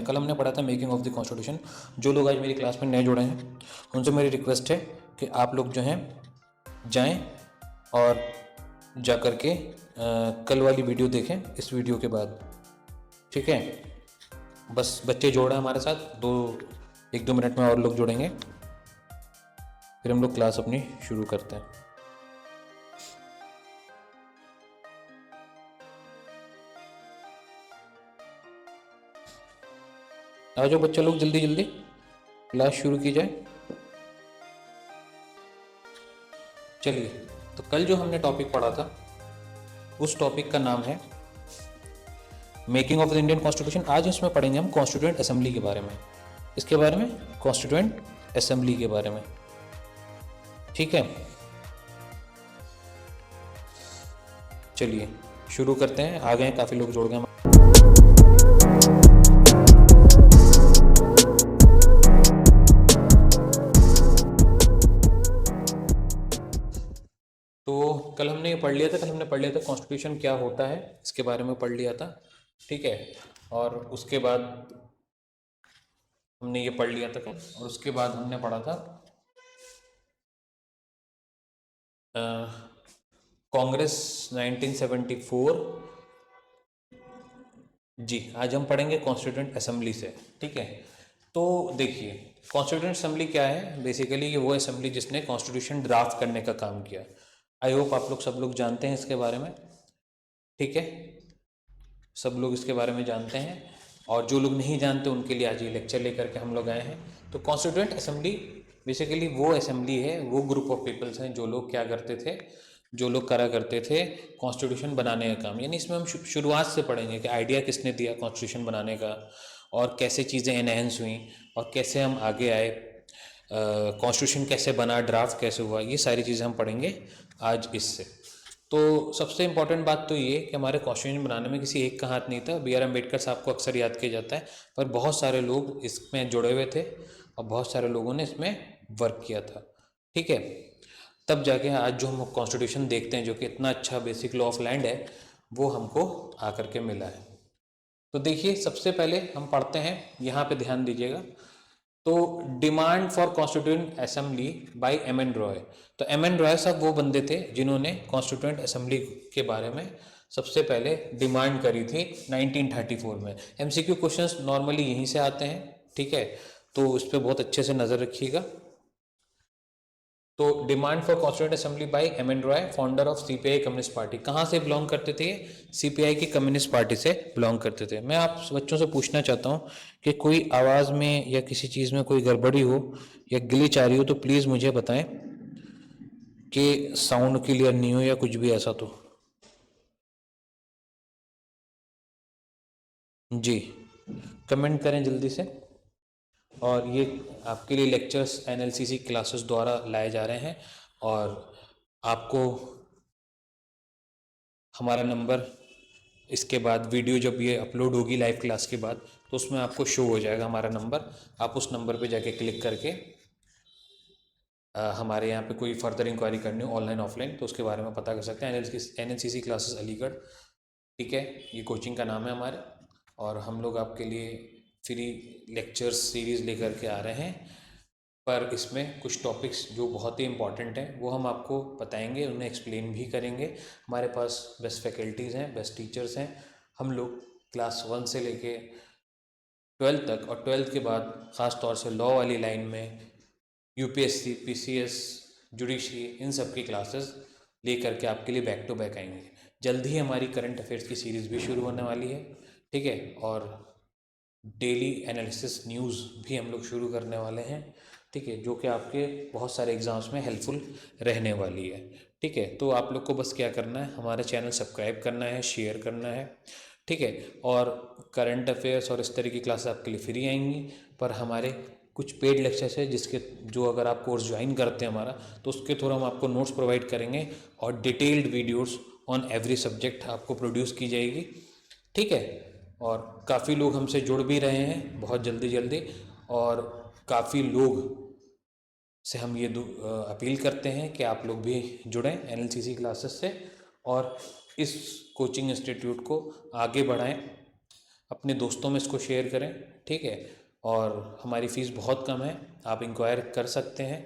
कल हमने पढ़ा था मेकिंग ऑफ द कॉन्स्टिट्यूशन। जो लोग आज मेरी क्लास में नए जुड़े हैं उनसे मेरी रिक्वेस्ट है कि आप लोग जो हैं जाएं और जा कर के कल वाली वीडियो देखें इस वीडियो के बाद, ठीक है। बस बच्चे जोड़ हैं हमारे साथ, 1-2 मिनट में और लोग जुड़ेंगे, फिर हम लोग क्लास अपनी शुरू करते हैं। आ जाओ बच्चे लोग, जल्दी जल्दी क्लास शुरू की जाए। चलिए, तो कल जो हमने टॉपिक पढ़ा था उस टॉपिक का नाम है making of the Indian constitution. आज इसमें पढ़ेंगे हम कॉन्स्टिट्यूएंट असेंबली के बारे में, इसके बारे में, कॉन्स्टिट्यूएंट असेंबली के बारे में, ठीक है। चलिए शुरू करते हैं, आ गए काफ़ी लोग जुड़ गए। तो कल हमने ये पढ़ लिया था, कॉन्स्टिट्यूशन क्या होता है इसके बारे में पढ़ लिया था, ठीक है। और उसके बाद हमने ये पढ़ लिया था कल, और उसके बाद हमने पढ़ा था कांग्रेस 1974। जी, आज हम पढ़ेंगे कॉन्स्टिट्यूएंट असेंबली से, ठीक है। तो देखिए, कॉन्स्टिट्यूएंट असेंबली क्या है, बेसिकली ये वो असेंबली जिसने कॉन्स्टिट्यूशन ड्राफ्ट करने का काम किया। आई होप आप सब लोग जानते हैं इसके बारे में, ठीक है। सब लोग इसके बारे में जानते हैं, और जो लोग नहीं जानते उनके लिए आज ये लेक्चर लेकर के हम लोग आए हैं। तो कॉन्स्टिट्यूएंट असेंबली बेसिकली वो असेंबली है, वो ग्रुप ऑफ पीपल्स हैं जो लोग क्या करते थे, जो लोग करा करते थे कॉन्स्टिट्यूशन बनाने का काम। यानी इसमें हम शुरुआत से पढ़ेंगे कि आइडिया किसने दिया कॉन्स्टिट्यूशन बनाने का, और कैसे चीज़ें एनहेंस हुई, और कैसे हम आगे आए, कॉन्स्टिट्यूशन कैसे बना, ड्राफ्ट कैसे हुआ, ये सारी चीज़ें हम पढ़ेंगे आज इससे। तो सबसे इम्पॉर्टेंट बात तो ये कि हमारे कॉन्स्टिट्यूशन बनाने में किसी एक का हाथ नहीं था। B.R. अम्बेडकर साहब को अक्सर याद किया जाता है, पर बहुत सारे लोग इसमें जुड़े हुए थे और बहुत सारे लोगों ने इसमें वर्क किया था, ठीक है। तब जाके आज जो हम कॉन्स्टिट्यूशन देखते हैं, जो कि इतना अच्छा बेसिक लॉ ऑफ लैंड है, वो हमको आकर के मिला है। तो देखिए, सबसे पहले हम पढ़ते हैं, यहाँ पे ध्यान दीजिएगा। तो demand for constituent assembly bye M.N. Roy. तो M.N. रॉय साहब वो बंदे थे जिन्होंने कॉन्स्टिट्यूएंट असेंबली के बारे में सबसे पहले डिमांड करी थी 1934 में। MCQ क्वेश्चंस नॉर्मली यहीं से आते हैं, ठीक है, तो उस पर बहुत अच्छे से नज़र रखिएगा। तो demand for constituent assembly bye M.N. Roy, founder of CPI communist party. कहाँ से बिलोंग करते थे? CPI की कम्युनिस्ट पार्टी से बिलोंग करते थे। मैं आप बच्चों से पूछना चाहता हूँ कि कोई आवाज़ में या किसी चीज़ में कोई गड़बड़ी हो या ग्लिच आ रही हो तो प्लीज़ मुझे बताएं कि साउंड क्लियर नहीं हो या कुछ भी ऐसा। तो जी, कमेंट करें जल्दी से। और ये आपके लिए लेक्चर्स NLCC क्लासेस द्वारा लाए जा रहे हैं, और आपको हमारा नंबर इसके बाद वीडियो जब ये अपलोड होगी लाइव क्लास के बाद, तो उसमें आपको शो हो जाएगा हमारा नंबर। आप उस नंबर पे जाके क्लिक करके हमारे यहाँ पे कोई फर्दर इंक्वायरी करनी हो ऑनलाइन ऑफलाइन तो उसके बारे में पता कर सकते हैं। NLCC क्लासेस अलीगढ़, ठीक है, ये कोचिंग का नाम है हमारे, और हम लोग आपके लिए फ्री लेक्चर्स सीरीज़ लेकर के आ रहे हैं। पर इसमें कुछ टॉपिक्स जो बहुत ही इंपॉर्टेंट हैं वो हम आपको बताएंगे, उन्हें एक्सप्लेन भी करेंगे। हमारे पास बेस्ट फैकल्टीज़ हैं, बेस्ट टीचर्स हैं। हम लोग क्लास 1 से लेके 12th तक, और 12th के बाद ख़ास तौर से लॉ वाली लाइन में UPSC, PCS, जुडिशरी, इन सब की क्लासेस लेकर के आपके लिए बैक टू बैक आएंगे। जल्द ही हमारी करंट अफेयर्स की सीरीज़ भी शुरू होने वाली है, ठीक है, और डेली एनालिसिस न्यूज़ भी हम लोग शुरू करने वाले हैं, ठीक है, जो कि आपके बहुत सारे एग्ज़ाम्स में हेल्पफुल रहने वाली है, ठीक है। तो आप लोग को बस क्या करना है, हमारा चैनल सब्सक्राइब करना है, शेयर करना है, ठीक है। और करंट अफेयर्स और इस तरह की क्लासेस आपके लिए फ्री आएंगी, पर हमारे कुछ पेड लेक्चर्स है जिसके जो अगर आप कोर्स ज्वाइन करते हैं हमारा, तो उसके थ्रू हम आपको नोट्स प्रोवाइड करेंगे, और detailed videos on every subject आपको प्रोड्यूस की जाएगी, ठीक है। और काफ़ी लोग हमसे जुड़ भी रहे हैं बहुत जल्दी जल्दी, और काफ़ी लोग से हम ये अपील करते हैं कि आप लोग भी जुड़ें NLCC क्लासेस से, और इस कोचिंग इंस्टीट्यूट को आगे बढ़ाएं, अपने दोस्तों में इसको शेयर करें, ठीक है। और हमारी फ़ीस बहुत कम है, आप इंक्वायर कर सकते हैं,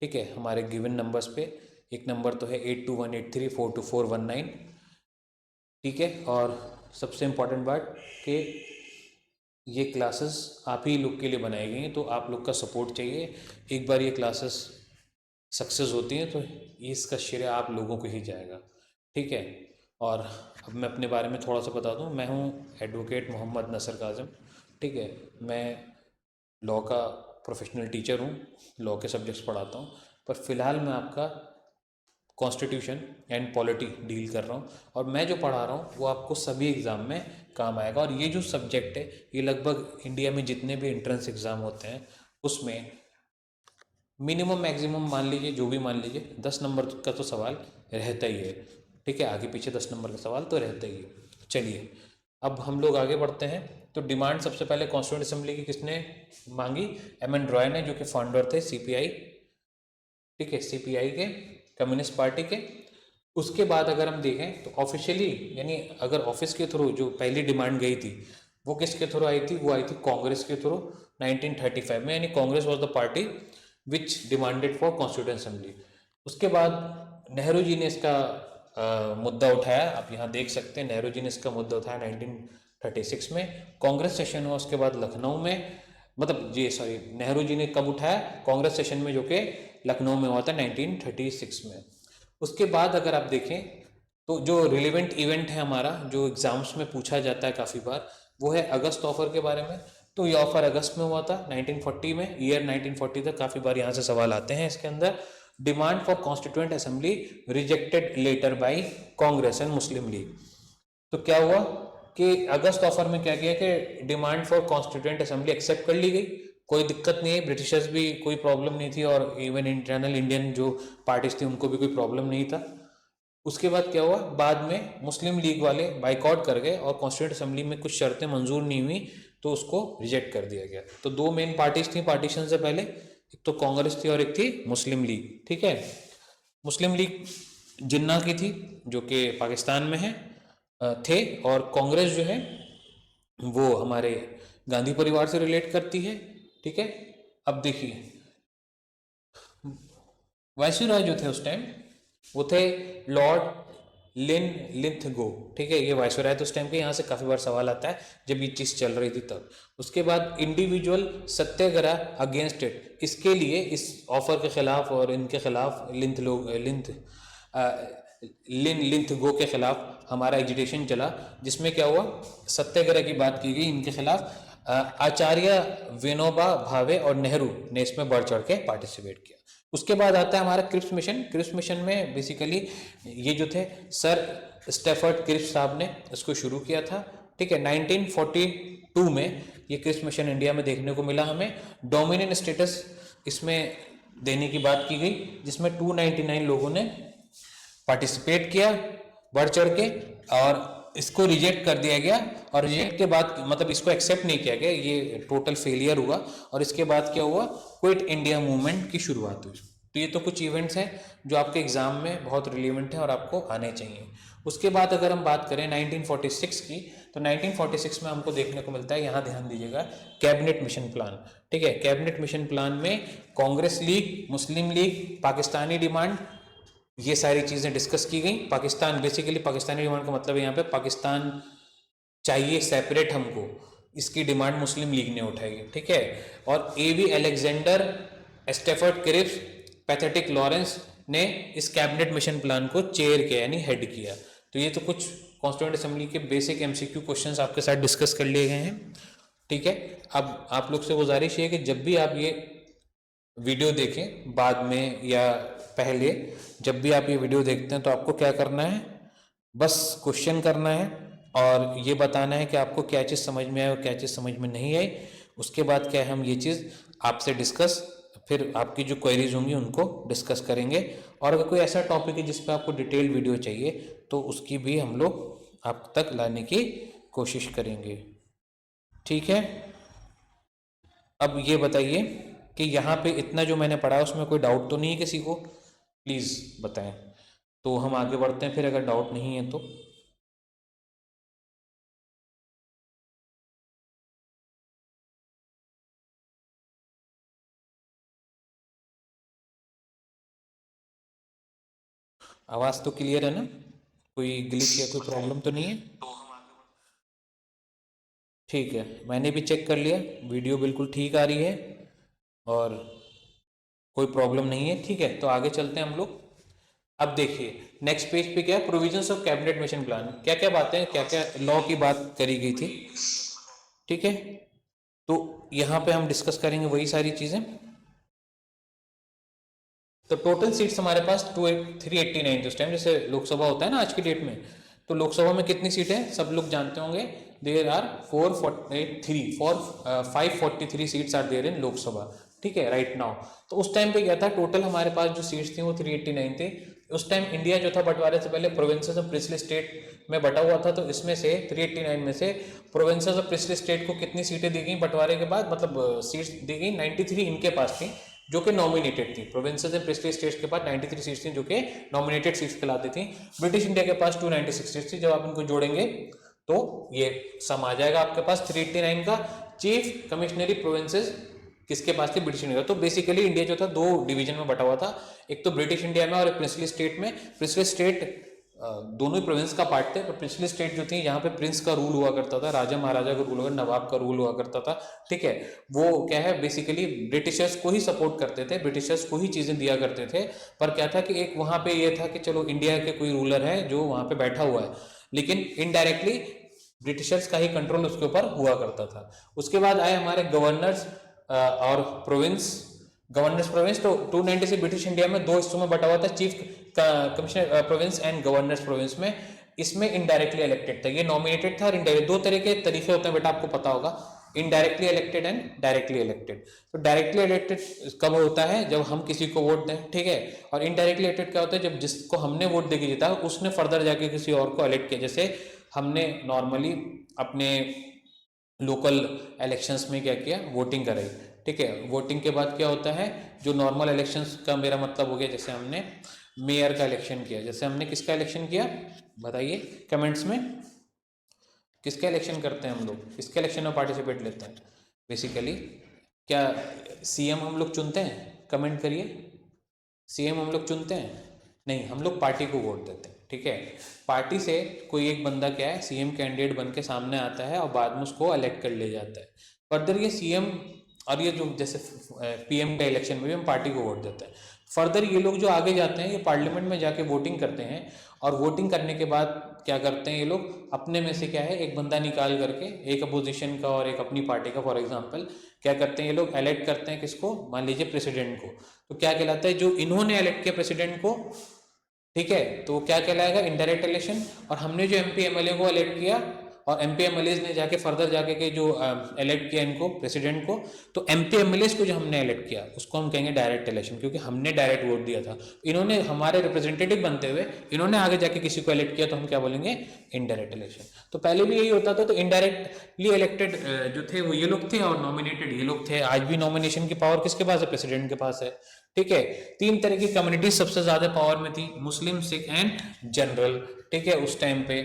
ठीक है, हमारे गिवन नंबर्स पे। एक नंबर तो है 8218342419, ठीक है। और सबसे इम्पॉर्टेंट बात कि ये क्लासेस आप ही लोग के लिए बनाई गई हैं, तो आप लोग का सपोर्ट चाहिए। एक बार ये क्लासेस सक्सेस होती हैं तो इसका श्रेय आप लोगों को ही जाएगा, ठीक है। और अब मैं अपने बारे में थोड़ा सा बता दूं, मैं हूं एडवोकेट मोहम्मद नसर काज़िम, ठीक है। मैं लॉ का प्रोफेशनल टीचर हूं, लॉ के सब्जेक्ट्स पढ़ाता हूं, पर फ़िलहाल मैं आपका कॉन्स्टिट्यूशन एंड पॉलिटी डील कर रहा हूँ। और मैं जो पढ़ा रहा हूँ वो आपको सभी एग्ज़ाम में काम आएगा। और ये जो सब्जेक्ट है ये लगभग इंडिया में जितने भी एंट्रेंस एग्ज़ाम होते हैं उसमें मिनिमम मैक्सिमम मान लीजिए, जो भी मान लीजिए 10 नंबर का तो सवाल रहता ही है, ठीक है। आगे पीछे 10 नंबर का सवाल तो रहता ही है। चलिए अब हम लोग आगे बढ़ते हैं। तो डिमांड सबसे पहले कॉन्स्टिट्यूंट असेंबली की किसने मांगी? एम एन रॉय ने, जो कि फाउंडर थे सीपीआई, ठीक है, सीपीआई के, कम्युनिस्ट पार्टी के। उसके बाद अगर हम देखें तो ऑफिशियली, यानी अगर ऑफिस के थ्रू जो पहली डिमांड गई थी वो किसके थ्रू आई थी? वो आई थी कांग्रेस के थ्रू 1935 में, यानी Congress was the party which demanded for constituent assembly. उसके बाद नेहरू जी ने इसका मुद्दा उठाया। आप यहाँ देख सकते हैं नेहरू जी ने इसका मुद्दा उठाया 1936 में। कांग्रेस सेशन हुआ उसके बाद लखनऊ में, मतलब जी सॉरी, नेहरू जी ने कब उठाया? कांग्रेस सेशन में, जो कि लखनऊ में हुआ था 1936 में। उसके बाद अगर आप देखें तो जो रिलेवेंट इवेंट है हमारा, जो एग्जाम्स में पूछा जाता है काफ़ी बार, वो है अगस्त ऑफर के बारे में। तो ये ऑफर अगस्त में हुआ था 1940 में, ईयर 1940 तक। काफ़ी बार यहाँ से सवाल आते हैं इसके अंदर। Demand for constituent assembly rejected later by Congress and Muslim League. तो क्या हुआ कि अगस्त ऑफर में क्या किया कि demand for constituent assembly accept कर ली गई, कोई दिक्कत नहीं है, ब्रिटिशर्स भी कोई प्रॉब्लम नहीं थी, और इवन इंटरनल इंडियन जो पार्टीज थी उनको भी कोई प्रॉब्लम नहीं था। उसके बाद क्या हुआ, बाद में मुस्लिम लीग वाले बाइकआउट कर गए और कॉन्स्टिट्यूंट असेंबली में कुछ शर्तें मंजूर नहीं हुई, तो उसको रिजेक्ट कर दिया गया। तो दो मेन पार्टीज थी पार्टीशन से पहले, एक तो कांग्रेस थी और एक थी मुस्लिम लीग, ठीक है। मुस्लिम लीग जिन्ना की थी, जो कि पाकिस्तान में है, थे। और कांग्रेस जो है वो हमारे गांधी परिवार से रिलेट करती है, ठीक है। अब देखिए वायसराय जो थे उस टाइम, वो थे लॉर्ड लिन लिंथगो, ठीक है। ये वायसराय थे उस टाइम के। यहाँ से काफ़ी बार सवाल आता है जब ये चीज़ चल रही थी तब। उसके बाद इंडिविजुअल सत्याग्रह अगेंस्ट इट, इसके लिए, इस ऑफर के खिलाफ और इनके खिलाफ, लिंथगो के खिलाफ हमारा एजिटेशन चला, जिसमें क्या हुआ, सत्याग्रह की बात की गई इनके खिलाफ। आचार्य विनोबा भावे और नेहरू ने इसमें बढ़ चढ़ के पार्टिसिपेट किया। उसके बाद आता है हमारा क्रिप्स मिशन। क्रिप्स मिशन में बेसिकली ये जो थे सर स्टेफर्ड क्रिप्स साहब ने इसको शुरू किया था, ठीक है। 1942 में ये क्रिप्स मिशन इंडिया में देखने को मिला हमें। डोमिनियन स्टेटस इसमें देने की बात की गई, जिसमें 299 लोगों ने पार्टिसिपेट किया बढ़ चढ़ के, और इसको रिजेक्ट कर दिया गया। और रिजेक्ट के बाद, मतलब इसको एक्सेप्ट नहीं किया गया, ये टोटल फेलियर हुआ। और इसके बाद क्या हुआ, क्विट इंडिया मूवमेंट की शुरुआत हुई। तो ये तो कुछ इवेंट्स हैं जो आपके एग्जाम में बहुत रिलेवेंट है और आपको आने चाहिए। उसके बाद अगर हम बात करें 1946 की, तो 1946 में हमको देखने को मिलता है, यहाँ ध्यान दीजिएगा, कैबिनेट मिशन प्लान, ठीक है। कैबिनेट मिशन प्लान में कांग्रेस लीग, मुस्लिम लीग, पाकिस्तानी डिमांड, ये सारी चीज़ें डिस्कस की गई। पाकिस्तान, बेसिकली पाकिस्तानी डिमांड का मतलब है यहाँ पे पाकिस्तान चाहिए सेपरेट हमको, इसकी डिमांड मुस्लिम लीग ने उठाई, ठीक है। और AV Alexander, Stafford Cripps, Pethick Lawrence ने इस कैबिनेट मिशन प्लान को चेयर किया, यानी हेड किया। तो ये तो कुछ कॉन्स्टिट्यूएंट असेंबली के बेसिक एमसीक्यू क्वेश्चंस आपके साथ डिस्कस कर लिए गए हैं, ठीक है। अब आप लोग से गुजारिश है कि जब भी आप ये वीडियो देखें, बाद में या पहले, जब भी आप ये वीडियो देखते हैं तो आपको क्या करना है, बस क्वेश्चन करना है और ये बताना है कि आपको क्या चीज़ समझ में आई और क्या चीज़ समझ में नहीं आई। उसके बाद क्या है, हम ये चीज़ आपसे डिस्कस, फिर आपकी जो क्वेरीज होंगी उनको डिस्कस करेंगे। और अगर कोई ऐसा टॉपिक है जिस पर आपको डिटेल्ड वीडियो चाहिए तो उसकी भी हम लोग आप तक लाने की कोशिश करेंगे, ठीक है। अब ये बताइए कि यहाँ पे इतना जो मैंने पढ़ा उसमें कोई डाउट तो नहीं है किसी को? प्लीज़ बताएं, तो हम आगे बढ़ते हैं फिर, अगर डाउट नहीं है तो। आवाज़ तो क्लियर है ना? कोई ग्लिच या कोई प्रॉब्लम तो नहीं है? ठीक है, मैंने भी चेक कर लिया, वीडियो बिल्कुल ठीक आ रही है और कोई प्रॉब्लम नहीं है। ठीक है, तो आगे चलते हैं हम लोग। अब देखिए नेक्स्ट पेज पे क्या है, provisions of cabinet mission plan, क्या क्या बातें, क्या क्या लॉ की बात करी गई थी। ठीक है, तो यहाँ पे हम डिस्कस करेंगे वही सारी चीज़ें। तो टोटल सीट्स हमारे पास 389 उस टाइम, जैसे लोकसभा होता है ना आज की डेट में, तो लोकसभा में कितनी सीटें हैं सब लोग जानते होंगे, there are 543 seats are there in Lok Sabha. ठीक है, राइट नाउ। तो उस टाइम पे क्या था, टोटल हमारे पास जो सीट्स थी वो 389 थे। उस टाइम इंडिया जो था बंटवारे से पहले प्रोविंसेस ऑफ प्रिंसली स्टेट में बटा हुआ था, तो इसमें से 389 में से प्रोविंसेस ऑफ प्रिंसली स्टेट को कितनी सीटें दी गई बंटवारे के बाद, मतलब सीट्स दी गई 93 इनके पास थी जो कि नॉमिनेटेड थी। प्रोविंसेस एंड प्रिंसली स्टेट्स के पास 93 सीट्स थी जो कि नॉमिनेटेड सीट्स कहलाती थी। ब्रिटिश इंडिया के पास 296 सीट्स थी। जब आप इनको जोड़ेंगे तो ये सम आ जाएगा आपके पास 389 का। चीफ कमिश्नरी प्रोविंसेस किसके पास थी, ब्रिटिश इंडिया। तो बेसिकली इंडिया जो था दो डिवीजन में बटा हुआ था, एक तो ब्रिटिश इंडिया में और एक प्रिंसली स्टेट में। प्रिंसली स्टेट दोनों ही प्रोविंस का पार्ट थे, पर प्रिंसली स्टेट जो थी यहाँ पे प्रिंस का रूल हुआ करता था, राजा महाराजा का रूल हुआ, नवाब का रूल हुआ करता था। ठीक है, वो क्या है बेसिकली ब्रिटिशर्स को ही सपोर्ट करते थे, ब्रिटिशर्स को ही चीजें दिया करते थे। पर क्या था कि एक वहां पे ये था कि चलो इंडिया के कोई रूलर है जो वहां पे बैठा हुआ है, लेकिन इनडायरेक्टली ब्रिटिशर्स का ही कंट्रोल उसके ऊपर हुआ करता था। उसके बाद आए हमारे गवर्नर्स और प्रोविंस। गवर्नर्स प्रोविंस तो 296 ब्रिटिश इंडिया में दो हिस्सों में बटा हुआ था, chief commissioner province and governors province में। इसमें इनडायरेक्टली इलेक्टेड था, ये नॉमिनेटेड था और इनडायरेक्ट, दो तरह के तरीके होते हैं बेटा, आपको पता होगा, indirectly elected and directly elected. तो डायरेक्टली इलेक्टेड कब होता है, जब हम किसी को वोट दें। ठीक है, और इनडायरेक्टली इलेक्टेड क्या होता है, जब जिसको हमने वोट देके जीता उसने फर्दर जाके किसी और को इलेक्ट किया। जैसे हमने नॉर्मली अपने लोकल इलेक्शंस में क्या किया, वोटिंग कराई। ठीक है, वोटिंग के बाद क्या होता है, जो नॉर्मल इलेक्शंस का मेरा मतलब हो गया, जैसे हमने मेयर का इलेक्शन किया, जैसे हमने किसका इलेक्शन किया बताइए कमेंट्स में, किसका इलेक्शन करते हैं हम लोग, किसके इलेक्शन में पार्टिसिपेट लेते हैं बेसिकली, क्या सीएम हम लोग चुनते हैं, कमेंट करिए। सीएम हम लोग चुनते हैं नहीं, हम लोग पार्टी को वोट देते हैं। ठीक है, पार्टी से कोई एक बंदा क्या है सीएम कैंडिडेट बन के सामने आता है और बाद में उसको इलेक्ट कर लिया जाता है। फर्दर ये सीएम और ये जो जैसे पीएम का इलेक्शन में भी हम पार्टी को वोट देते हैं। फर्दर ये लोग जो आगे जाते हैं ये पार्लियामेंट में जाके वोटिंग करते हैं, और वोटिंग करने के बाद क्या करते हैं ये लोग, अपने में से क्या है एक बंदा निकाल करके, एक अपोजिशन का और एक अपनी पार्टी का, फॉर एग्जांपल क्या करते हैं ये लोग, इलेक्ट करते हैं किसको, मान लीजिए प्रेसिडेंट को। तो क्या कहलाता है, जो इन्होंने इलेक्ट किया प्रेसिडेंट को, ठीक है, तो क्या कहलाएगा, इनडायरेक्ट इलेक्शन। और हमने जो एमपी एमएलए को इलेक्ट किया और एमपी एमएलए ने जाके फर्दर जाके के जो इलेक्ट किया इनको प्रेसिडेंट को, तो एमपी एमएलए को जो हमने इलेक्ट किया उसको हम कहेंगे डायरेक्ट इलेक्शन, क्योंकि हमने डायरेक्ट वोट दिया था। इन्होंने हमारे रिप्रेजेंटेटिव बनते हुए इन्होंने आगे जाके किसी को इलेक्ट किया, तो हम क्या बोलेंगे, इनडायरेक्ट इलेक्शन। तो पहले भी यही होता था, तो इनडायरेक्टली इलेक्टेड जो थे वो ये लोग थे और नॉमिनेटेड ये लोग थे। आज भी नॉमिनेशन की पावर किसके पास है, प्रेसिडेंट के पास है। ठीक है, तीन तरह की कम्युनिटी सबसे ज्यादा पावर में थी, मुस्लिम, सिख एंड जनरल। ठीक है, उस टाइम पे,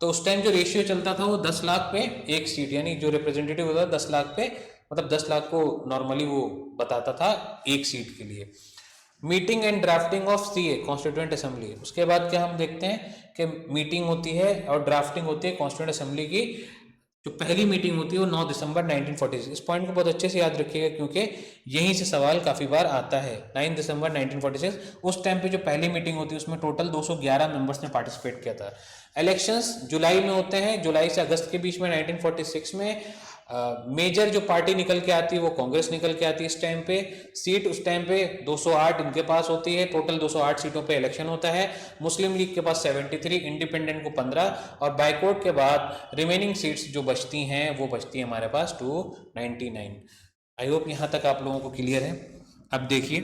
तो उस टाइम जो रेशियो चलता था वो 10 लाख पे एक सीट, यानी जो रिप्रेजेंटेटिव होता था 10 लाख पे, मतलब 10 लाख को नॉर्मली वो बताता था एक सीट के लिए। Meeting and drafting of CA constituent assembly, उसके बाद क्या हम देखते हैं कि मीटिंग होती है और ड्राफ्टिंग होती है कॉन्स्टिट्यूएंट असेंबली की। जो पहली मीटिंग होती है वो 9 दिसंबर 1946। इस पॉइंट को बहुत अच्छे से याद रखिएगा क्योंकि यहीं से सवाल काफी बार आता है। 9 दिसंबर 1946 उस टाइम पे जो पहली मीटिंग होती है उसमें टोटल 211 मेंबर्स ने पार्टिसिपेट किया था। इलेक्शंस जुलाई में होते हैं, जुलाई से अगस्त के बीच में 1946 में। मेजर जो पार्टी निकल के आती है वो कांग्रेस निकल के आती है इस टाइम पे। सीट उस टाइम पे 208 इनके पास होती है, टोटल 208 सीटों पे इलेक्शन होता है। मुस्लिम लीग के पास 73, इंडिपेंडेंट को 15, और बाइकआउट के बाद रिमेनिंग सीट्स जो बचती हैं वो बचती है हमारे पास 299। आई होप यहाँ तक आप लोगों को क्लियर है। अब देखिए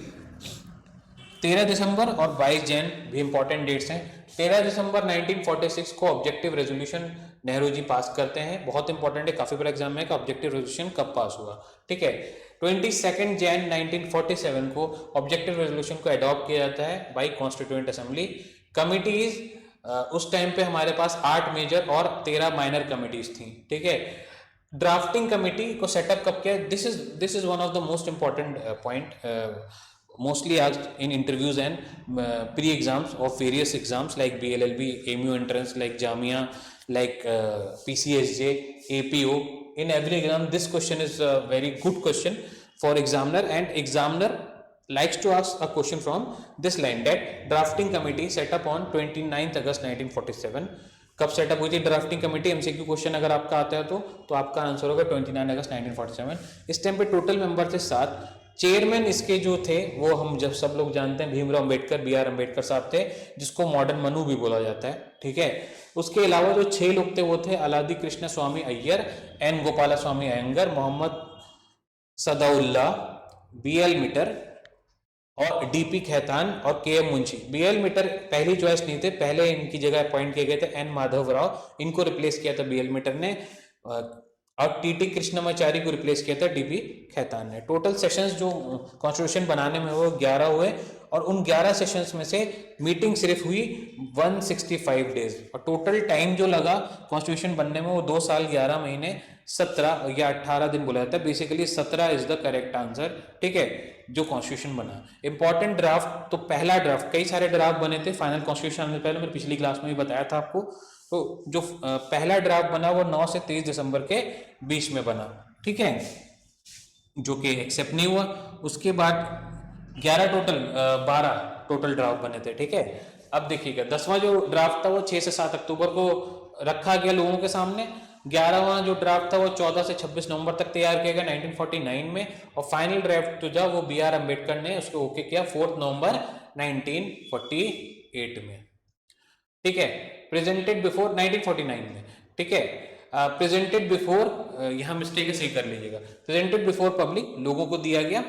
13 दिसंबर और 22 जैन भी इंपॉर्टेंट डेट्स हैं। 13 दिसंबर 1946 को ऑब्जेक्टिव रेजोल्यूशन नेहरू जी पास करते हैं, बहुत इंपॉर्टेंट है, काफी बार एग्जाम में कि ऑब्जेक्टिव रेजोल्यूशन कब पास हुआ। ठीक है, 22 जैन 1947 को ऑब्जेक्टिव रेजोल्यूशन को अडॉप्ट किया जाता है बाई कॉन्स्टिट्यूएंट असेंबली। कमिटीज उस टाइम पे हमारे पास 8 मेजर और 13 माइनर कमिटीज थी। ठीक है, ड्राफ्टिंग कमेटी को सेटअप कब किया, this is one of the most important point. mostly asked in interviews and pre-exams of various exams like BLLB, AMU entrance, like Jamia, like PCSJ, APO. In every exam, this question is a very good question for examiner, and examiner likes to ask a question from this line, that drafting committee set up on 29th August 1947. कब setup हुई थी drafting committee? MCQ question अगर आपका आता है तो आपका answer होगा 29 अगस्त 1947। इस टाइम पे टोटल मेंबर थे 7। चेयरमैन इसके जो थे वो हम जब सब लोग जानते हैं भीमराव अंबेडकर, BR अंबेडकर साहब थे, जिसको मॉडर्न मनु भी बोला जाता है, ठीक है। उसके अलावा जो 6 लोग थे वो थे अलादी कृष्ण स्वामी अय्यर, N गोपाला स्वामी अयंगर, मोहम्मद सदाउल्ला, BL मीटर और DP खेतान और KM मुंशी। BL मीटर पहली चॉइस नहीं थे, पहले इनकी जगह अपॉइंट किए गए थे N माधव राव, इनको रिप्लेस किया था BL मीटर ने, और TT कृष्णमाचारी को रिप्लेस किया था DP खेतान ने। टोटल सेशंस जो कॉन्स्टिट्यूशन बनाने में वो 11 हुए, और उन 11 सेशंस में से मीटिंग सिर्फ हुई 165 डेज, और टोटल टाइम जो लगा कॉन्स्टिट्यूशन बनने में वो 2 साल 11 महीने 17 या 18 दिन बोला जाता है। Basically 17 is the correct answer, ठीक है, जो कॉन्स्टिट्यूशन बना। इंपॉर्टेंट ड्राफ्ट, तो पहला ड्राफ्ट, कई सारे ड्राफ्ट बने थे फाइनल कॉन्स्टिट्यूशन आने से पहले, मैंने पिछली क्लास में भी बताया था आपको। तो जो पहला ड्राफ्ट बना वो 9 से 23 दिसंबर के बीच में बना, ठीक है, जो कि एक्सेप्ट नहीं हुआ। उसके बाद 12 टोटल ड्राफ्ट बने थे, ठीक है। अब देखिएगा 10वां जो ड्राफ्ट था वो 6 से 7 अक्टूबर को रखा गया लोगों के सामने। 11वां जो ड्राफ्ट था वो 14 से 26 नवंबर तक तैयार किया गया 1949 में, और फाइनल ड्राफ्ट जो था वो BR अंबेडकर ने उसको ओके किया 4 नवंबर 1948 में, ठीक है। प्रेजेंटेड बिफोर 1949 में, ठीक है। प्रेजेंटेड बिफोर, यहां मिस्टेक सही कर लीजिएगा, प्रेजेंटेड बिफोर पब्लिक, लोगों को दिया गया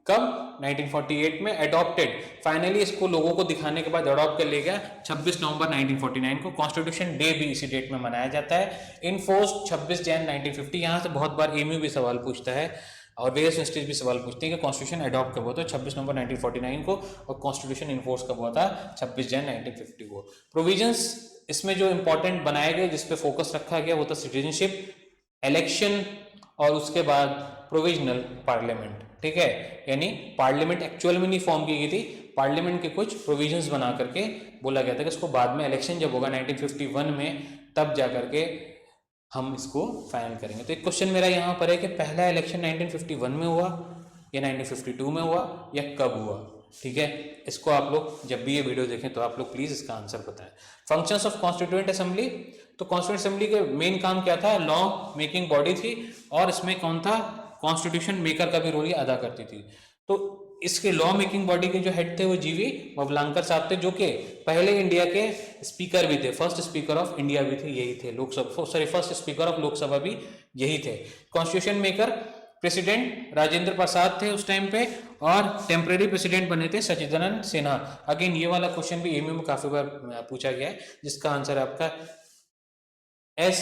कब? 1948 में। अडॉप्टेड, फाइनली इसको लोगों को दिखाने के बाद अडॉप्ट कर लिया गया 26 नवंबर 1949 को। कॉन्स्टिट्यूशन डे भी इसी डेट में मनाया जाता है। इनफोर्स 26 जनवरी 1950। यहाँ से बहुत बार एमयू भी सवाल पूछता है और वेरियस यूनिवर्सिटीज भी सवाल पूछती है कि कॉन्स्टिट्यूशन अडॉप्ट कब हुआ था? 26 नवंबर 1949 को, और कॉन्स्टिट्यूशन इनफोर्स कब हुआ था? 26 जनवरी 1950 को। प्रोविजंस इसमें जो इंपॉर्टेंट बनाए गए, जिसपे फोकस रखा गया, वो था सिटीजनशिप, इलेक्शन, और उसके बाद प्रोविजनल पार्लियामेंट, ठीक है। यानी पार्लियामेंट एक्चुअल में नहीं फॉर्म की गई थी, पार्लियामेंट के कुछ प्रोविजंस बना करके बोला गया था कि इसको बाद में इलेक्शन जब होगा 1951 में, तब जा करके हम इसको फाइनल करेंगे। तो एक क्वेश्चन मेरा यहाँ पर है कि पहला इलेक्शन 1951 में हुआ या 1952 में हुआ या कब हुआ, ठीक है। इसको आप लोग जब भी ये वीडियो देखें तो आप लोग प्लीज इसका आंसर बताएं। फंक्शंस ऑफ कॉन्स्टिट्यूएंट असेंबली, तो कॉन्स्टिट्यूएंट असेंबली के मेन काम क्या था? लॉ मेकिंग बॉडी थी, और इसमें कौन था? कॉन्स्टिट्यूशन मेकर का भी रोल अदा करती थी। तो इसके लॉ मेकिंग बॉडी के जो हेड थे वो जीवी मवलांकर साहब थे, जो कि पहले इंडिया के स्पीकर भी थे, फर्स्ट स्पीकर ऑफ इंडिया भी थे, यही थे। Lok Sabha, sorry, first speaker of Lok Sabha भी यही थे। Constitution maker president Rajendra Prasad थे उस टाइम पे, और टेम्परेरी प्रेसिडेंट बने थे सचिदानंद सिन्हा। अगेन ये वाला क्वेश्चन भी एमयू में काफी बार पूछा गया है, जिसका आंसर आपका S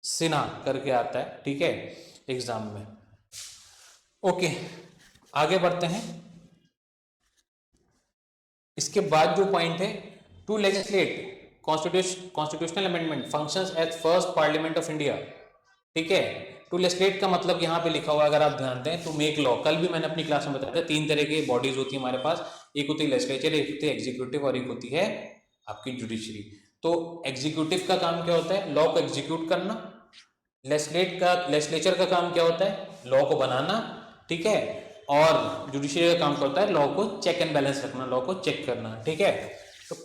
सिन्हा करके आता है, ठीक है, एग्जाम में। ओके, आगे बढ़ते हैं। इसके बाद जो पॉइंट है, to legislate constitutional amendment functions as first parliament of India, ठीक है। टू लेजिस्लेट का मतलब यहाँ पे लिखा हुआ, अगर आप ध्यान दें तो मेक लॉ। कल भी मैंने अपनी क्लास में बताया था 3 तरह की बॉडीज होती है हमारे पास, एक होती है लेजिस्लेचर, एक होती है एग्जीक्यूटिव, और एक होती है आपकी जुडिशरी। तो एग्जीक्यूटिव का काम क्या होता है? लॉ को एग्जीक्यूट करना। लेजिस्लेचर का काम क्या होता है? लॉ को बनाना, ठीक है। और जुडिशरी का काम क्या होता है? लॉ को चेक एंड बैलेंस रखना, लॉ को चेक करना, ठीक है। तो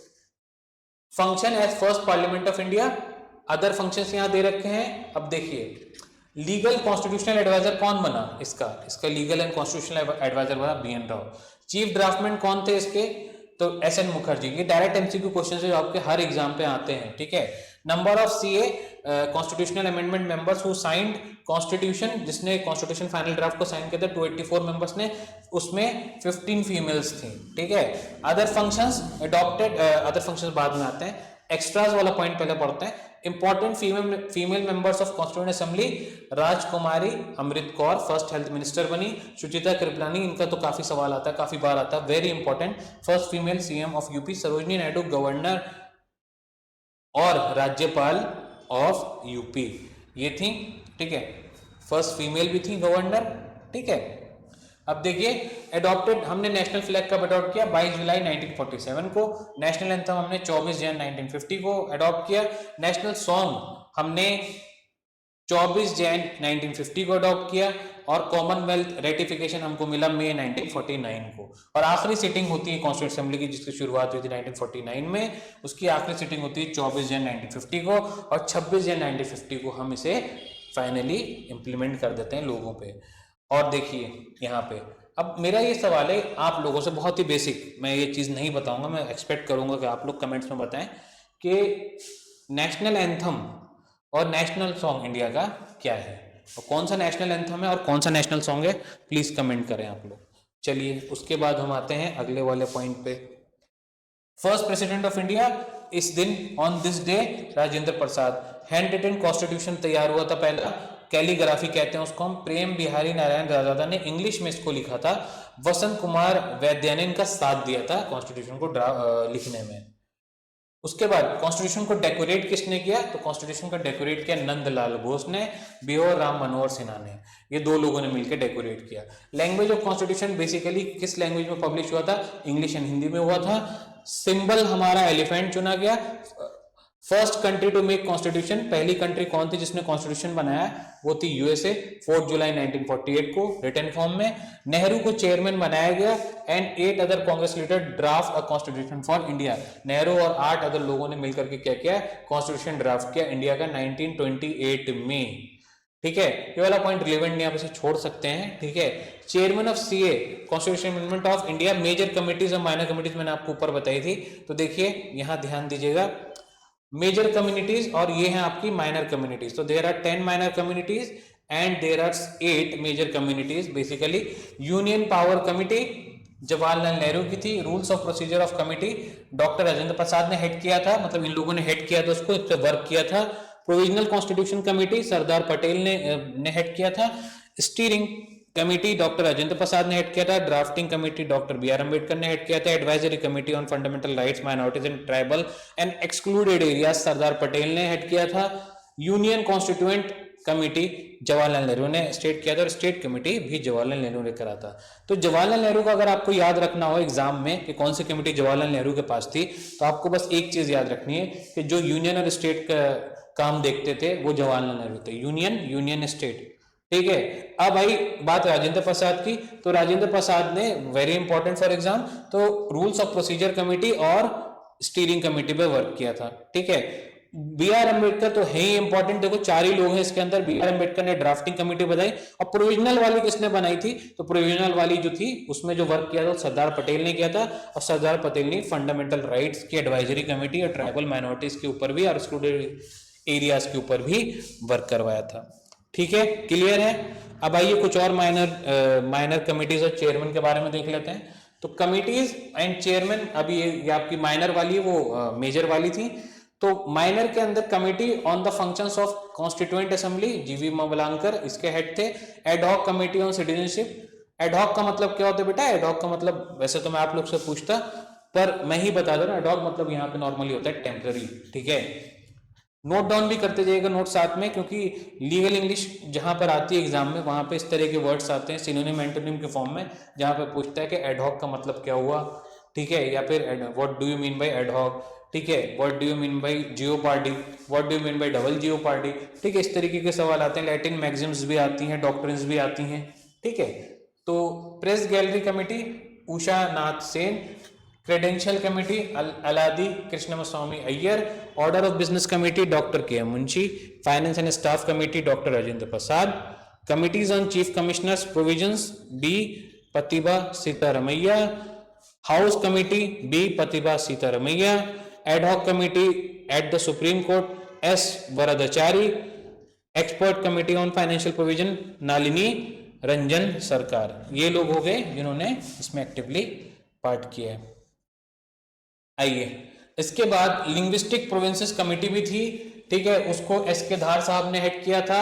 function as first parliament of India, other functions यहां दे रखे हैं। अब देखिए, लीगल कॉन्स्टिट्यूशनल एडवाइजर कौन बना इसका लीगल एंड कॉन्स्टिट्यूशनल एडवाइजर बना BN राव। चीफ ड्राफ्टमैन कौन थे इसके? तो SN मुखर्जी। ये डायरेक्ट MCQ क्वेश्चन जो आपके हर एग्जाम पे आते हैं, ठीक है। Number of CA constitutional amendment members who signed constitution, जिसने कॉन्स्टिट्यूशन फाइनल ड्राफ्ट को साइन किया था 284 मेंबर्स ने, उसमें 15 फीमेल्स थी, ठीक है। Other functions adopted, other functions बाद में आते हैं, एक्स्ट्राज वाला पॉइंट पहले पढ़ते हैं। Important female members of constituent assembly, Rajkumari Amrit Kaur first health minister बनी, सुचिता कृपलानी, इनका तो काफी सवाल आता है, काफी बार आता है, very important. First female CM of UP, Sarojini Naidu governor और राज्यपाल ऑफ यूपी, ये थी, ठीक है। फर्स्ट फीमेल भी थी गवर्नर, ठीक है। अब देखिए, एडॉप्टेड, हमने नेशनल फ्लैग कब अडॉप्ट किया? 22 जुलाई 1947 को। नेशनल एंथम हमने 24 जनवरी 1950 को अडॉप्ट किया। नेशनल सॉन्ग हमने 24 जनवरी 1950 को अडॉप्ट किया। और कॉमनवेल्थ रेटिफिकेशन हमको मिला मई 1949 को। और आखिरी सिटिंग होती है कॉन्स्टिट्यूंट असेंबली की, जिसकी शुरुआत हुई थी 1949 में, उसकी आखिरी सिटिंग होती है 24 जनवरी 1950 को। और 26 जनवरी 1950 को हम इसे फाइनली इंप्लीमेंट कर देते हैं लोगों पे। और देखिए यहाँ पे, अब मेरा ये सवाल है आप लोगों से, बहुत ही बेसिक, मैं ये चीज़ नहीं बताऊंगा, मैं एक्सपेक्ट करूंगा कि आप लोग कमेंट्स में बताएं कि नेशनल एंथम और नेशनल सॉन्ग इंडिया का क्या है, और कौन सा नेशनल एंथम है और कौन सा नेशनल सॉन्ग है, प्लीज कमेंट करें आप लोग। चलिए उसके बाद हम आते हैं अगले वाले पॉइंट पे। फर्स्ट प्रेसिडेंट ऑफ इंडिया इस दिन, on this day, Rajendra Prasad. Hand written constitution तैयार हुआ था पहला, कैलीग्राफी कहते हैं उसको हम। प्रेम बिहारी नारायण राजादा ने इंग्लिश में इसको लिखा था। वसंत कुमार वैद्य ने इनका साथ दिया था कॉन्स्टिट्यूशन को लिखने में। उसके बाद कॉन्स्टिट्यूशन को डेकोरेट किसने किया? तो कॉन्स्टिट्यूशन को डेकोरेट किया नंदलाल बोस ने, बिहोर राम मनोहर सिन्हा ने, ये दो लोगों ने मिलकर डेकोरेट किया। लैंग्वेज ऑफ कॉन्स्टिट्यूशन बेसिकली किस लैंग्वेज में पब्लिश हुआ था? इंग्लिश एंड हिंदी में हुआ था। सिंबल हमारा एलिफेंट चुना गया। First country to make constitution, पहली कंट्री कौन थी जिसने कॉन्स्टिट्यूशन बनाया? वो थी यूएसए, 4 जुलाई 1948 को, रिटन फॉर्म में। नेहरू को चेयरमैन बनाया गया। And 8 other Congress leader draft a constitution for India. Nehru और 8 अदर लोगों ने मिलकर के क्या किया? कॉन्स्टिट्यूशन ड्राफ्ट किया इंडिया का 1928 में। ठीक है, ये वाला पॉइंट रिलेवेंट नहीं, आप इसे छोड़ सकते हैं। ठीक है, chairman of CA, constitution amendment of India, major committees और माइनर कमिटीज मैंने आपको ऊपर बताई थी। तो देखिए यहां ध्यान दीजिएगा, मेजर कम्युनिटीज और ये हैं आपकी माइनर कम्युनिटीज। तो there are 10 minor communities and there are 8 major communities. Basically union power committee Jawaharlal Nehru की थी। Rules of procedure of committee doctor Rajendra Prasad ने हेड किया था, मतलब इन लोगों ने हेड किया था उसको, इस पर वर्क किया था। Provisional constitution committee Sardar Patel ने हेड किया था। Steering committee doctor Rajendra Prasad ने हेड किया था। Drafting committee doctor B R Ambedkar ने हेड किया था। Advisory committee on fundamental rights, minorities and tribal and excluded areas Sardar Patel ने हेड किया था। Union constituent committee Jawaharlal Nehru ने स्टेट किया था, और स्टेट कमेटी भी जवाहरलाल नेहरू ने करा था। तो जवाहरलाल नेहरू का अगर आपको याद रखना हो एग्जाम में कि कौन सी कमेटी जवाहरलाल नेहरू के पास थी, तो आपको बस एक चीज याद रखनी है कि जो यूनियन और स्टेट का काम देखते थे वो जवाहरलाल नेहरू थे। Union state. ठीक है, अब आई बात राजेंद्र प्रसाद की। तो राजेंद्र प्रसाद ने, वेरी इंपॉर्टेंट फॉर एग्जाम, तो रूल्स ऑफ प्रोसीजर कमेटी और स्टीयरिंग कमेटी पे वर्क किया था। ठीक है, बी आर अम्बेडकर तो है ही इंपॉर्टेंट, देखो 4 ही लोग हैं इसके अंदर। बी आर अम्बेडकर ने ड्राफ्टिंग कमेटी बनाई। और प्रोविजनल वाली किसने बनाई थी? तो प्रोविजनल वाली जो थी उसमें जो वर्क किया था सरदार पटेल ने किया था। और सरदार पटेल ने फंडामेंटल राइट्स की एडवाइजरी कमेटी और ट्राइबल माइनॉरिटीज के ऊपर भी और एक्सक्लूडेड एरियाज के ऊपर भी वर्क करवाया था। ठीक है, क्लियर है। अब आइए कुछ और माइनर कमिटीज और चेयरमैन के बारे में देख लेते हैं। तो कमिटीज एंड चेयरमैन, अभी ये आपकी माइनर वाली वो मेजर वाली थी। तो माइनर के अंदर committee on the functions of constituent assembly, जीवी मवलांकर इसके हेड थे। Ad hoc committee on citizenship. Ad hoc का मतलब क्या होता है बेटा? एडहॉक का मतलब, वैसे तो मैं आप लोग से पूछता, पर मैं ही बता दे रहा हूं, एडहॉक मतलब यहाँ पे नॉर्मली होता है टेम्पररी। ठीक है, नोट डाउन भी करते जाइएगा नोट साथ में, क्योंकि लीगल इंग्लिश जहां पर आती है एग्जाम में वहां पे इस तरह के वर्ड्स आते हैं सिनोनिम एंटोनिम के फॉर्म में, जहां पे पूछता है कि एडहॉक का मतलब क्या हुआ। ठीक है, या फिर what do you mean by ad hoc. ठीक है, what do you mean by jeopardy, what do you mean by double jeopardy. ठीक है, इस तरीके के सवाल आते हैं। लैटिन मैक्सिम्स भी आती हैं, डॉक्ट्रिन्स भी आती हैं। ठीक है, तो press gallery committee Usha Nath Sen. Credential committee Alladi Krishnaswamy Iyer. Order of business committee doctor K M Munshi. Finance and staff committee doctor Rajendra Prasad. Committees on chief commissioners provisions B Pattabhi Sitaramayya. House committee B Pattabhi Sitaramayya. Ad hoc committee at the supreme court S Varadachari. Expert committee on financial provision Nalini Ranjan Sarkar. ये लोग हो गए जिन्होंने इसमें actively part किया है। आइए, इसके बाद लिंग्विस्टिक प्रोविंसेस कमेटी भी थी। ठीक है, उसको एस के धार साहब ने हेड किया था।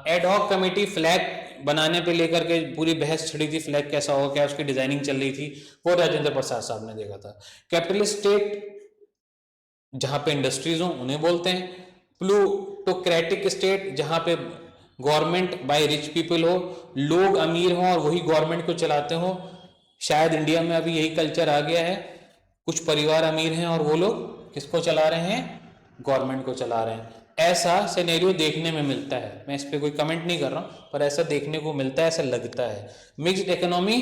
एडहॉक कमेटी फ्लैग बनाने पे लेकर के पूरी बहस छिड़ी थी, फ्लैग कैसा होगा, क्या उसकी डिजाइनिंग चल रही थी, वो राजेंद्र प्रसाद साहब ने देखा था। कैपिटलिस्ट स्टेट, जहां पे इंडस्ट्रीज हो उन्हें बोलते हैं। प्लूटोक्रेटिक स्टेट, जहां पे गवर्नमेंट बाय रिच पीपल हो, लोग अमीर हों और वही गवर्नमेंट को चलाते हों। शायद इंडिया में अभी यही कल्चर आ गया है, कुछ परिवार अमीर हैं और वो लोग किसको चला रहे हैं, गवर्नमेंट को चला रहे हैं। ऐसा सिनेरियो देखने में मिलता है, मैं इस पर कोई कमेंट नहीं कर रहा हूँ, पर ऐसा देखने को मिलता है, ऐसा लगता है। मिक्स्ड इकोनॉमी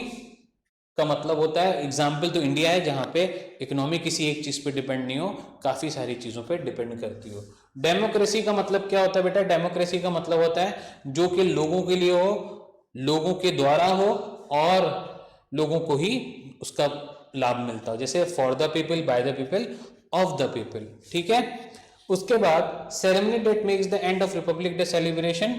का मतलब होता है, एग्जाम्पल तो इंडिया है जहाँ पे इकोनॉमी किसी एक चीज़ पे डिपेंड नहीं हो, काफ़ी सारी चीज़ों पे डिपेंड करती हो। डेमोक्रेसी का मतलब क्या होता है बेटा, डेमोक्रेसी का मतलब होता है जो कि लोगों के लिए हो, लोगों के द्वारा हो और लोगों को ही उसका लाभ मिलता हो, जैसे for the people, by the people, of the people. ठीक है। उसके बाद ceremony that marks the end of Republic Day celebration,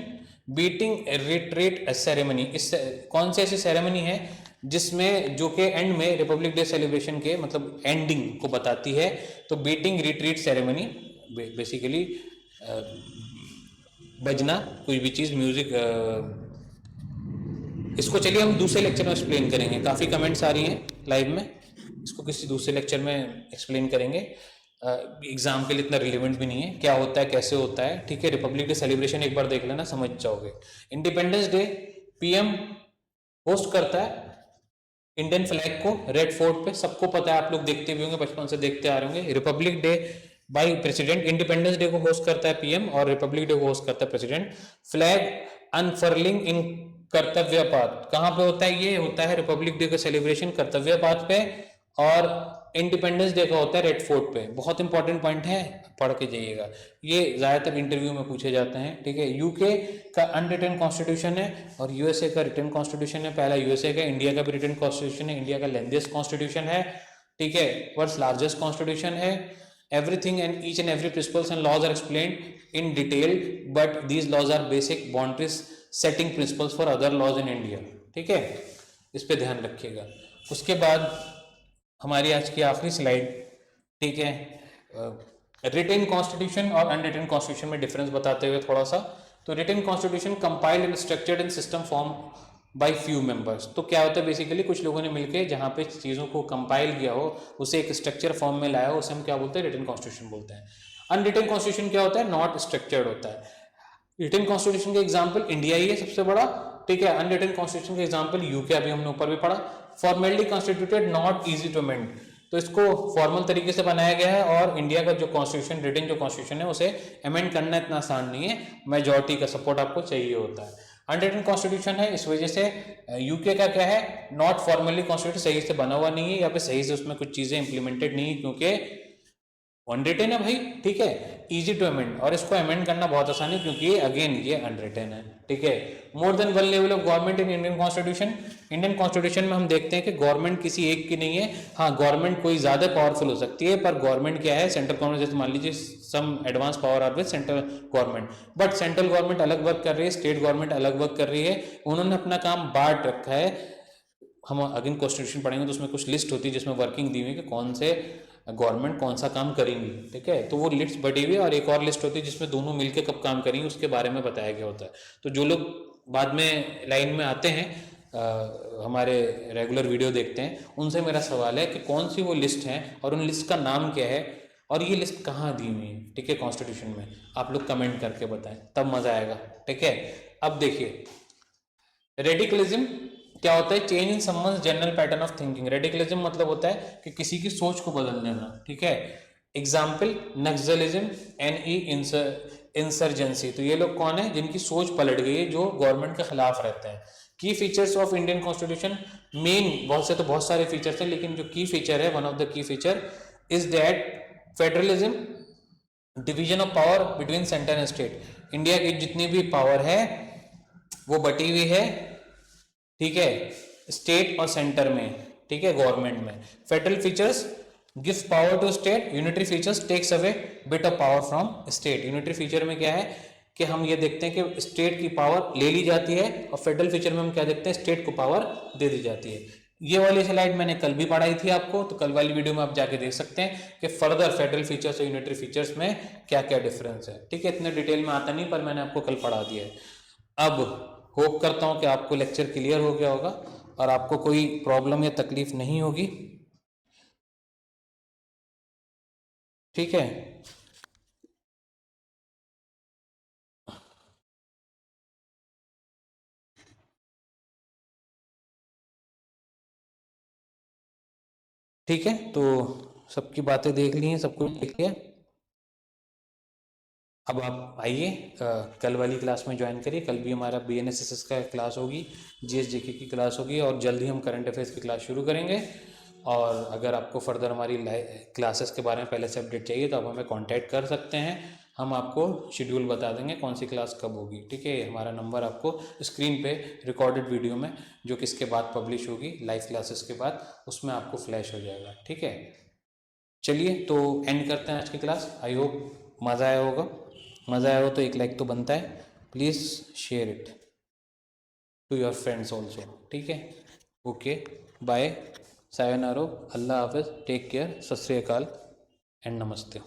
beating retreat ceremony. इस कौन सी ऐसी सेरेमनी है जिसमें जो कि एंड में रिपब्लिक डे सेलिब्रेशन के मतलब एंडिंग को बताती है, तो बीटिंग रिट्रीट सेरेमनी बेसिकली बजना, कोई भी चीज़ म्यूजिक। इसको चलिए हम दूसरे लेक्चर में एक्सप्लेन करेंगे, काफ़ी कमेंट्स आ रही हैं लाइव में, इसको किसी दूसरे लेक्चर में एक्सप्लेन करेंगे। एग्जाम के लिए इतना रिलेवेंट भी नहीं है, क्या होता है कैसे होता है। ठीक है, रिपब्लिक डे सेलिब्रेशन एक बार देख लेना, समझ जाओगे। इंडिपेंडेंस डे पीएम होस्ट करता है इंडियन फ्लैग को रेड फोर्ट पे, सबको पता है, आप लोग देखते भी होंगे, बचपन से देखते आ रहे होंगे। Republic day by president, independence day को होस्ट करता है पीएम और रिपब्लिक डे को होस्ट करता है प्रेसिडेंट। फ्लैग अनफर्लिंग इन कर्तव्य पाथ, कहाँ पे होता है, ये होता है रिपब्लिक डे का सेलिब्रेशन कर्तव्य पाथ पे, और इंडिपेंडेंस डे का होता है रेड फोर्ट पे। बहुत इंपॉर्टेंट पॉइंट है, पढ़ के जाइएगा, ये ज़्यादातर इंटरव्यू में पूछे जाते हैं। ठीक है, यूके का अनरिटन कॉन्स्टिट्यूशन है और यूएसए का रिटन कॉन्स्टिट्यूशन है। पहला यूएसए का, इंडिया का भी रिटन कॉन्स्टिट्यूशन है, इंडिया का लेंथीएस्ट कॉन्स्टिट्यूशन है। ठीक है, वर्ल्ड्स लार्जेस्ट कॉन्स्टिट्यूशन है। Everything and each and every principles and laws are explained in detail, but these laws are basic boundaries setting principles for other laws in India. ठीक है, इस पे ध्यान रखिएगा। उसके बाद हमारी आज की आखिरी स्लाइड। ठीक है, रिटन कॉन्स्टिट्यूशन और अनरिटन कॉन्स्टिट्यूशन में डिफरेंस बताते हुए थोड़ा सा। तो written constitution compiled and structured in system form by few members. तो क्या होता है, बेसिकली कुछ लोगों ने मिलकर जहाँ पे चीज़ों को कंपाइल किया हो, उसे एक स्ट्रक्चर फॉर्म में लाया हो, उसे हम क्या बोलते हैं, रिटन कॉन्स्टिट्यूशन बोलते हैं। अनरिटन कॉन्स्टिट्यूशन क्या होता है, नॉट स्ट्रक्चर्ड होता है। रिटन कॉन्स्टिट्यूशन का एग्जाम्पल इंडिया ही है सबसे बड़ा। ठीक है, अनरिटन कॉन्स्टिट्यूशन का एग्जाम्पल यूके, अभी हमने ऊपर भी पढ़ा। Formally constituted, not easy to amend, तो इसको फॉर्मल तरीके से बनाया गया है, और इंडिया का जो कॉन्स्टिट्यूशन, रिटन जो कॉन्स्टिट्यूशन है, उसे अमेंड करना इतना आसान नहीं है, मेजॉरिटी का सपोर्ट आपको चाहिए होता है। अनरिटन कॉन्स्टिट्यूशन है, इस वजह से यूके का क्या है, नॉट फॉर्मली कॉन्स्टिट्यूशन, सही से बना हुआ नहीं है, या फिर सही से उसमें कुछ चीजें इंप्लीमेंटेड नहीं है, क्योंकि अनरिटन है भाई। ठीक है, इजी टू अमेंड, और इसको अमेंड करना बहुत आसान है क्योंकि ये अगेन ये अनरिटन है। ठीक है, more than one level of government in Indian constitution. Indian constitution में हम देखते हैं कि गवर्नमेंट किसी एक की नहीं है। हाँ, गवर्नमेंट कोई ज्यादा पावरफुल हो सकती है, पर गवर्नमेंट क्या है, सेंट्रल गवर्नमेंट, जैसे मान लीजिए some advance power are with central government, but central government अलग वर्क कर रही है, स्टेट गवर्नमेंट अलग वर्क कर रही है, उन्होंने अपना काम बांट रखा है। हम अगेन कॉन्स्टिट्यूशन पढ़ेंगे तो उसमें कुछ लिस्ट होती है जिसमें वर्किंग दी हुई है कि कौन से गवर्नमेंट कौन सा काम करेंगी। ठीक है, तो वो लिस्ट बटी हुई है, और एक और लिस्ट होती है जिसमें दोनों मिलकर कब काम करेंगे उसके बारे में बताया गया होता है। तो जो लोग बाद में लाइन में आते हैं, हमारे रेगुलर वीडियो देखते हैं, उनसे मेरा सवाल है कि कौन सी वो लिस्ट है और उन लिस्ट का नाम क्या है, और ये लिस्ट कहाँ दी हुई है। ठीक है, कॉन्स्टिट्यूशन में आप लोग कमेंट करके बताएं, तब मजा आएगा। ठीक है, अब देखिए, रेडिकलिज्म क्या होता है, change in someone's general pattern of thinking. Radicalism मतलब होता है कि किसी की सोच को बदल देना। ठीक है, एग्जाम्पल नक्सलिज्म, एनई इंसर्जेंसी। तो ये लोग कौन है, जिनकी सोच पलट गई है, जो गवर्नमेंट के खिलाफ रहते हैं। की features of Indian constitution, main बहुत से तो बहुत सारे फीचर्स हैं, लेकिन जो की फीचर है, one of the key feature is that federalism, division of power between centre and state. India की जितनी भी पावर है वो बटी हुई है, ठीक है, स्टेट और सेंटर में। ठीक है, गवर्नमेंट में federal features gives power to state, unitary features takes away bit of power from state. Unitary feature में क्या है कि हम ये देखते हैं कि स्टेट की पावर ले ली जाती है, और फेडरल फीचर में हम क्या देखते हैं, स्टेट को पावर दे दी जाती है। ये वाली स्लाइड मैंने कल भी पढ़ाई थी आपको, तो कल वाली वीडियो में आप जाके देख सकते हैं कि फर्दर फेडरल फीचर्स और यूनिटरी फीचर्स में क्या क्या डिफरेंस है। ठीक है, इतने डिटेल में आता नहीं, पर मैंने आपको कल पढ़ा दिया है। अब होप करता हूं कि आपको लेक्चर क्लियर हो गया होगा और आपको कोई प्रॉब्लम या तकलीफ नहीं होगी। ठीक है, ठीक है, तो सबकी बातें देख ली हैं, सब कुछ देख लिया। अब आप आइए कल वाली क्लास में ज्वाइन करिए। कल भी हमारा BNSS का क्लास होगी, GSJK की क्लास होगी, और जल्द ही हम करंट अफेयर्स की क्लास शुरू करेंगे। और अगर आपको फर्दर हमारी क्लासेस के बारे में पहले से अपडेट चाहिए तो आप हमें कांटेक्ट कर सकते हैं। हम आपको शेड्यूल बता देंगे कौन सी क्लास कब होगी। ठीक है, हमारा नंबर आपको स्क्रीन पे रिकॉर्डेड वीडियो में, जो कि इसके बाद पब्लिश होगी लाइव क्लासेस के बाद, उसमें आपको फ्लैश हो जाएगा। ठीक है, चलिए तो एंड करते हैं आज की क्लास। आई होप मज़ा आया होगा। मज़ा आया हो तो एक लाइक तो बनता है। Please share it to your friends also. ठीक है, ओके, बाय, सायोनारो, अल्लाह हाफिज़, टेक केयर, सत श्री अकाल एंड नमस्ते।